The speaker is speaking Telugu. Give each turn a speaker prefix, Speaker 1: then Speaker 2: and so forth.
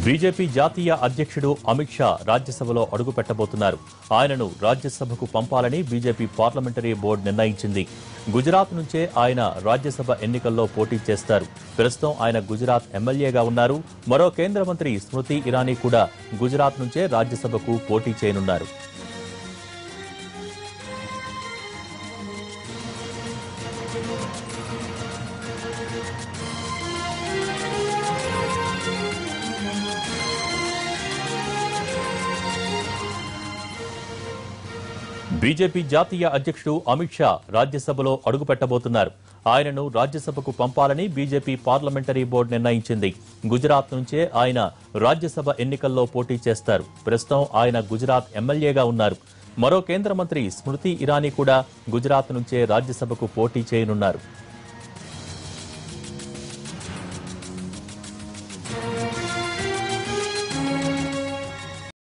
Speaker 1: బీజేపీ జాతీయ అధ్యక్షుడు అమిత్ షా రాజ్యసభలో అడుగుపెట్టబోతున్నారు. ఆయనను రాజ్యసభకు పంపాలని బీజేపీ పార్లమెంటరీ బోర్డు నిర్ణయించింది. గుజరాత్ నుంచే ఆయన రాజ్యసభ ఎన్నికల్లో పోటీ చేస్తారు. ప్రస్తుతం ఆయన గుజరాత్ ఎమ్మెల్యేగా ఉన్నారు. మరో కేంద్ర మంత్రి స్మృతి ఇరానీ కూడా గుజరాత్ నుంచే రాజ్యసభకు పోటీ చేయనున్నారు. బీజేపీ జాతీయ అధ్యక్షుడు అమిత్ షా రాజ్యసభలో అడుగుపెట్టబోతున్నారు. ఆయనను రాజ్యసభకు పంపాలని బీజేపీ పార్లమెంటరీ బోర్డు నిర్ణయించింది. గుజరాత్ నుంచే ఆయన రాజ్యసభ ఎన్నికల్లో పోటీ చేస్తారు. ప్రస్తుతం ఆయన గుజరాత్ ఎమ్మెల్యేగా ఉన్నారు. మరో కేంద్ర మంత్రి స్మృతి ఇరానీ కూడా గుజరాత్ నుంచే రాజ్యసభకు పోటీ చేయనున్నారు.